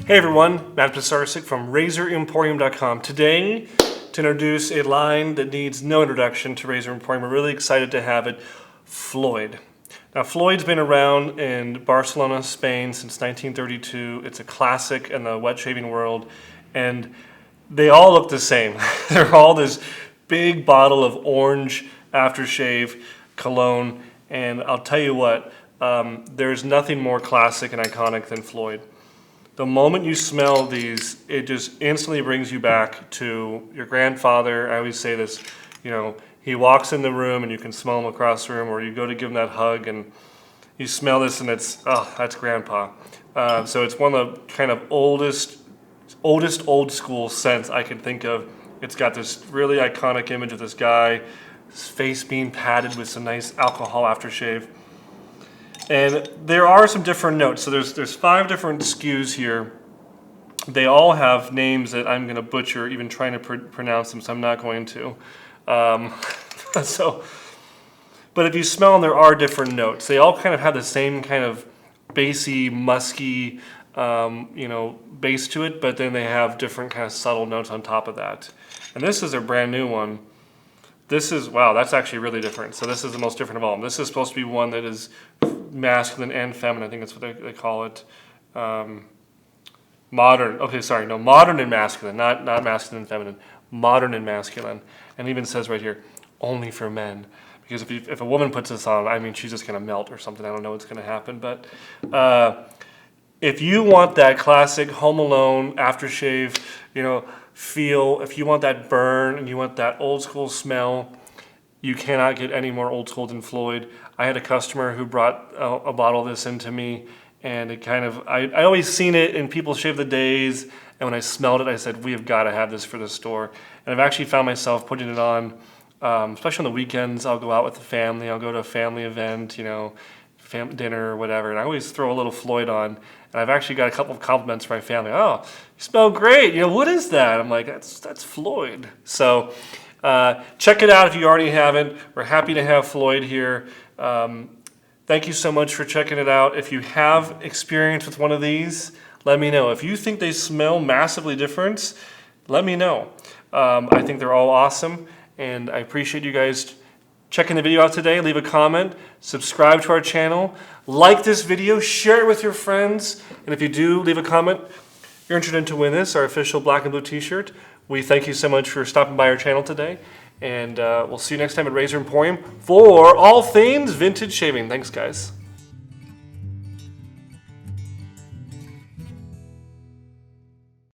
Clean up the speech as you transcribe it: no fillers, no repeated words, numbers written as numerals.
Hey everyone, Matt Pisarcik from RazorEmporium.com. Today, to introduce a line that needs no introduction to Razor Emporium, we're really excited to have it, Floid. Now Floid's been around in Barcelona, Spain since 1932. It's a classic in the wet shaving world, and they all look the same. They're all this big bottle of orange aftershave cologne, and I'll tell you what, there's nothing more classic and iconic than Floid. The moment you smell these, it just instantly brings you back to your grandfather. I always say this, you know, he walks in the room and you can smell him across the room, or you go to give him that hug and you smell this and it's, oh, that's grandpa. So it's one of the kind of oldest old school scents I can think of. It's got this really iconic image of this guy, his face being patted with some nice alcohol aftershave. And there are some different notes. So there's 5 different SKUs here. They all have names that I'm going to butcher, even trying to pronounce them, so I'm not going to. But if you smell them, there are different notes. They all kind of have the same kind of bassy, musky, base to it, but then they have different kind of subtle notes on top of that. And this is a brand new one. This is, wow, that's actually really different. So this is the most different of all. This is supposed to be one that is masculine and feminine. I think that's what they call it. Modern. Okay, sorry. No, modern and masculine. Not masculine and feminine. Modern and masculine. And it even says right here, only for men. Because if a woman puts this on, I mean, she's just going to melt or something. I don't know what's going to happen. But if you want that classic Home Alone aftershave, feel, if you want that burn and you want that old school smell, you cannot get any more old school than Floid. I had a customer who brought a bottle of this into me, and it kind of, I always seen it in People Shave the Days, and when I smelled it, I said, we have got to have this for the store. And I've actually found myself putting it on, especially on the weekends. I'll go out with the family, I'll go to a family event, dinner or whatever, and I always throw a little Floid on. And I've actually got a couple of compliments from my family. Oh, you smell great. What is that? I'm like, that's Floid. So check it out if you already haven't. We're happy to have Floid here. Thank you so much for checking it out. If you have experience with one of these, let me know. If you think they smell massively different, let me know. I think they're all awesome, and I appreciate you guys checking the video out today. Leave a comment, subscribe to our channel, like this video, share it with your friends, and if you do leave a comment, you're entered to win this, our official black and blue t-shirt. We thank you so much for stopping by our channel today, and we'll see you next time at Razor Emporium for all things vintage shaving. Thanks, guys.